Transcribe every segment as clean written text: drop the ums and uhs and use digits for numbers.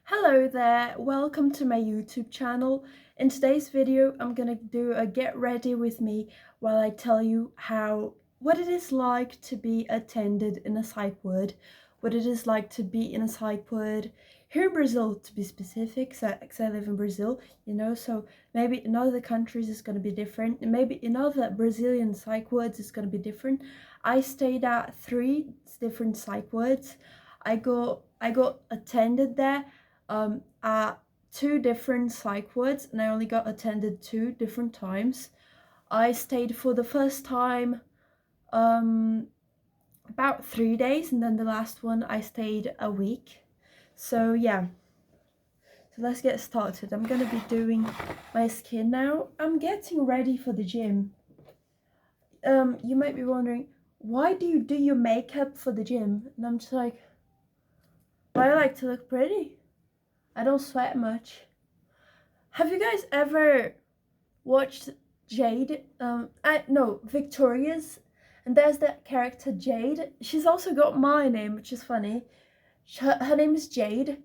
Hello there, welcome to my YouTube channel. In today's video, I'm gonna do a get ready with me while I tell you what it is like to be attended in a psych ward, what it is like to be in a psych ward here in Brazil, to be specific, because I live in Brazil, so maybe in other countries it's gonna be different, and maybe in other Brazilian psych wards it's gonna be different. I stayed at 3 different psych wards. I got attended there at 2 different psych wards, and I only got attended 2 different times. I stayed for the first time about 3 days, and then the last one I stayed a week. So yeah, so let's get started. I'm gonna be doing my skin now. I'm getting ready for the gym. You might be wondering, why do you do your makeup for the gym? And I'm just like, well, I like to look pretty. I don't sweat much. Have you guys ever watched Jade? Victoria's, and there's that character Jade. She's also got my name, which is funny. Her name is Jade,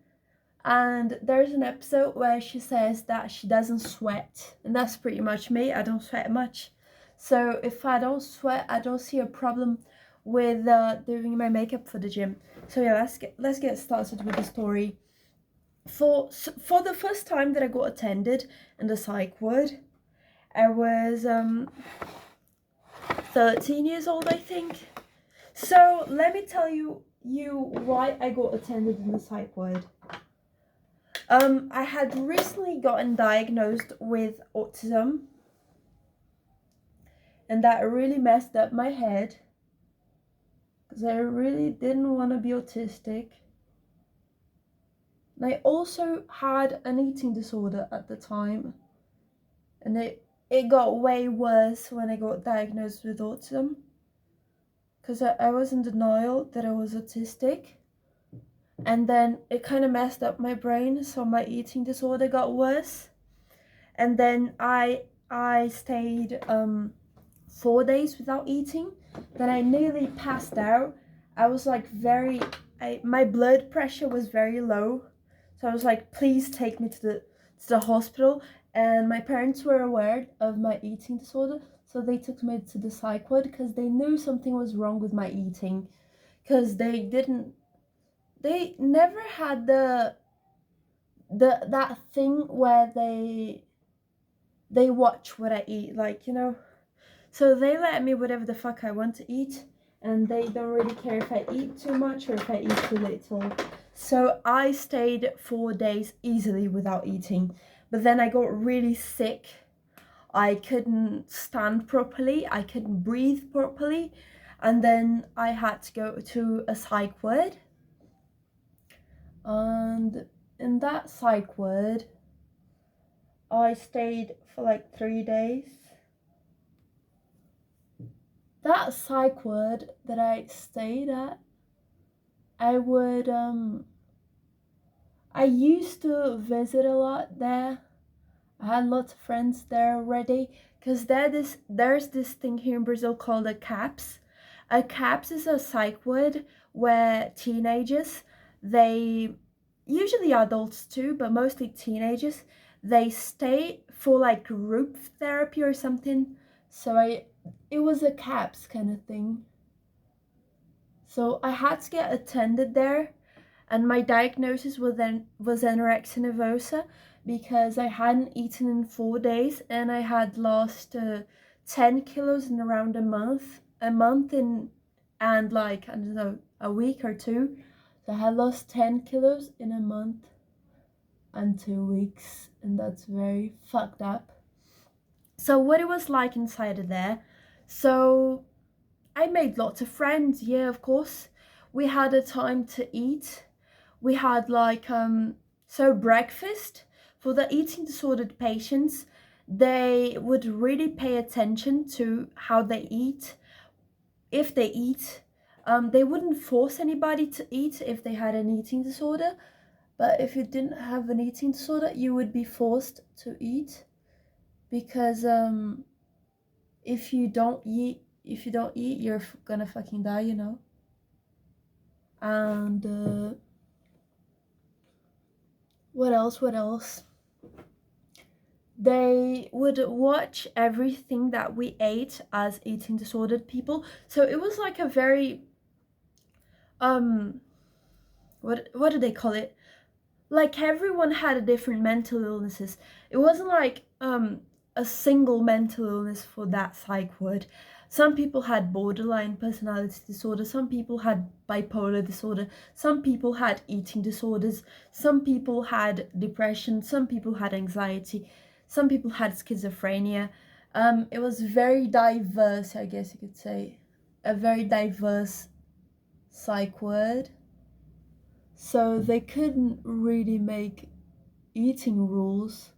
and there's an episode where she says that she doesn't sweat, and that's pretty much me. I don't sweat much, so if I don't sweat, I don't see a problem with doing my makeup for the gym. So yeah, let's get started with the story. For the first time that I got attended in the psych ward, I was 13 years old, I think. So let me tell you why I got attended in the psych ward. I had recently gotten diagnosed with autism, and that really messed up my head because I really didn't want to be autistic. And I also had an eating disorder at the time, and it got way worse when I got diagnosed with autism, because I was in denial that I was autistic, and then it kind of messed up my brain, so my eating disorder got worse. And then I stayed 4 days without eating. Then I nearly passed out. I was like my blood pressure was very low, so I was like, please take me to the hospital. And my parents were aware of my eating disorder, so they took me to the psych ward because they knew something was wrong with my eating, because they never had that thing where they watch what I eat, so they let me whatever the fuck I want to eat, and they don't really care if I eat too much or if I eat too little. So I stayed 4 days easily without eating, but then I got really sick. I couldn't stand properly, I couldn't breathe properly, and then I had to go to a psych ward. And in that psych ward, I stayed for like 3 days. That psych ward that I stayed at, I used to visit a lot there. I had lots of friends there already, because there's this thing here in Brazil called a CAPS. A CAPS is a psych ward where teenagers, they, usually adults too, but mostly teenagers, they stay for like group therapy or something. So it was a CAPS kind of thing. So I had to get attended there, and my diagnosis was anorexia nervosa, because I hadn't eaten in 4 days, and I had lost 10 kilos in around a month and like, I don't know, a week or two. So I had lost 10 kilos in a month and 2 weeks, and that's very fucked up. So what it was like inside of there, so I made lots of friends, yeah, of course. We had a time to eat. We had so breakfast for the eating disordered patients. They would really pay attention to how they eat. If they eat, they wouldn't force anybody to eat if they had an eating disorder. But if you didn't have an eating disorder, you would be forced to eat, because if you don't eat, you're gonna fucking die. And What else? What else? They would watch everything that we ate as eating disordered people. So it was like a very what do they call it? Like everyone had a different mental illnesses. It wasn't like a single mental illness for that psych ward. Some people had borderline personality disorder, some people had bipolar disorder, some people had eating disorders, some people had depression, some people had anxiety, some people had schizophrenia. It was very diverse, I guess you could say. A very diverse psych ward. So they couldn't really make eating rules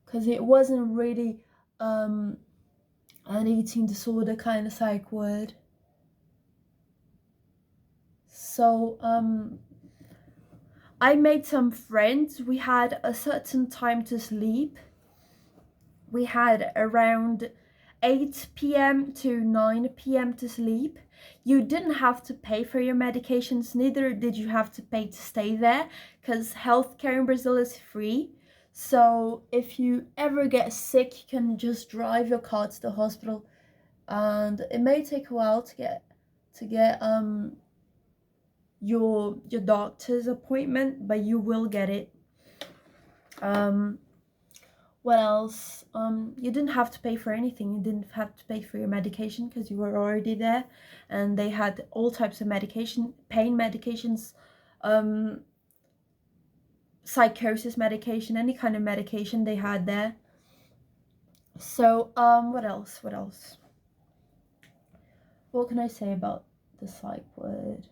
because it wasn't really an eating disorder kind of psych word. So I made some friends. We had a certain time to sleep. We had around 8 p.m. to 9 p.m. to sleep. You didn't have to pay for your medications, neither did you have to pay to stay there, because healthcare in Brazil is free. So if you ever get sick, you can just drive your car to the hospital, and it may take a while to get your doctor's appointment, but you will get it. What else? You didn't have to pay for anything. You didn't have to pay for your medication because you were already there, and they had all types of medication, pain medications, psychosis medication, any kind of medication they had there. So what else? What else? What can I say about the psych ward?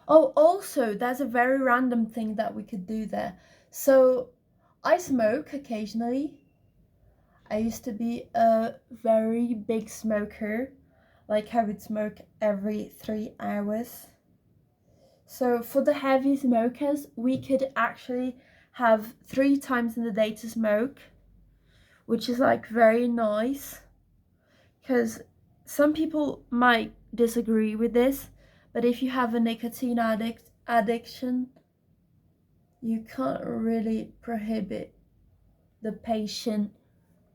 Oh, also, there's a very random thing that we could do there. So I smoke occasionally. I used to be a very big smoker, like I would smoke every 3 hours. So for the heavy smokers, we could actually have 3 times in the day to smoke, which is like very nice, because some people might disagree with this, but if you have a nicotine addiction, you can't really prohibit the patient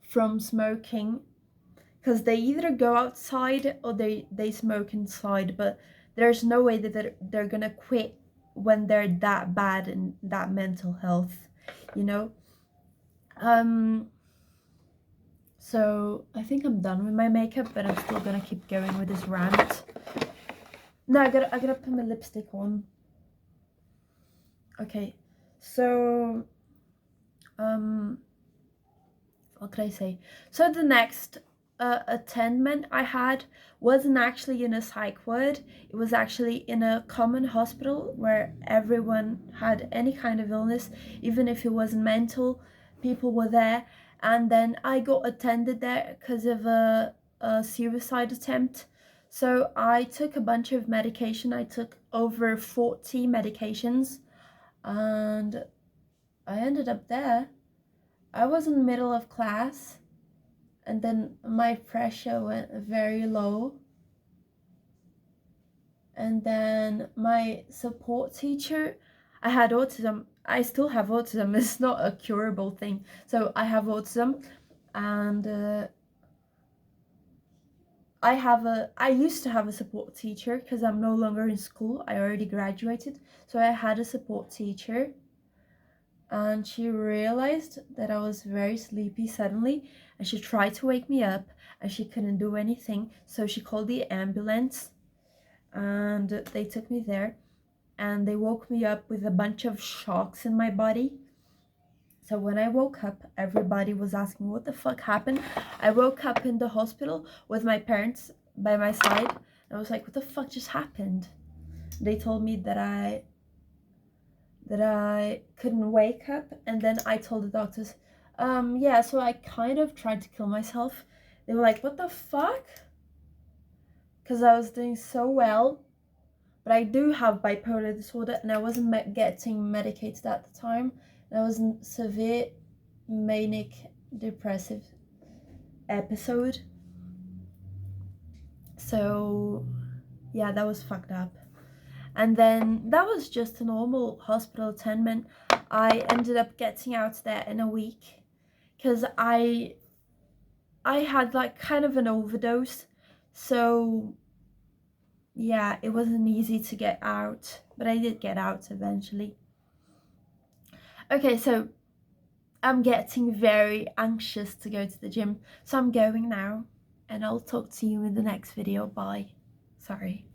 from smoking, because they either go outside or they smoke inside, but there's no way that they're gonna quit when they're that bad in that mental health, you know. So I think I'm done with my makeup, but I'm still gonna keep going with this rant. No, I gotta put my lipstick on. Okay, so what could I say? So the next attendment I had wasn't actually in a psych ward. It was actually in a common hospital where everyone had any kind of illness, even if it wasn't mental. People were there, and then I got attended there because of a suicide attempt. So I took a bunch of medication. I took over 40 medications, and I ended up there. I was in the middle of class, and then my pressure went very low, and then my support teacher, I had autism. I still have autism. It's not a curable thing. So I have autism, and I used to have a support teacher because I'm no longer in school. I already graduated. So I had a support teacher, and she realized that I was very sleepy suddenly, and she tried to wake me up, and she couldn't do anything. So she called the ambulance, and they took me there, and they woke me up with a bunch of shocks in my body. So when I woke up, everybody was asking what the fuck happened. I woke up in the hospital with my parents by my side. I was like, what the fuck just happened? They told me that I couldn't wake up, and then I told the doctors, yeah, so I kind of tried to kill myself. They were like, what the fuck? Because I was doing so well, but I do have bipolar disorder, and I wasn't getting medicated at the time. And I was in severe manic depressive episode. So yeah, that was fucked up. And then that was just a normal hospital attendment. I ended up getting out there in a week because I had like kind of an overdose. So yeah, it wasn't easy to get out, but I did get out eventually. Okay, so I'm getting very anxious to go to the gym, so I'm going now, and I'll talk to you in the next video. Bye. Sorry.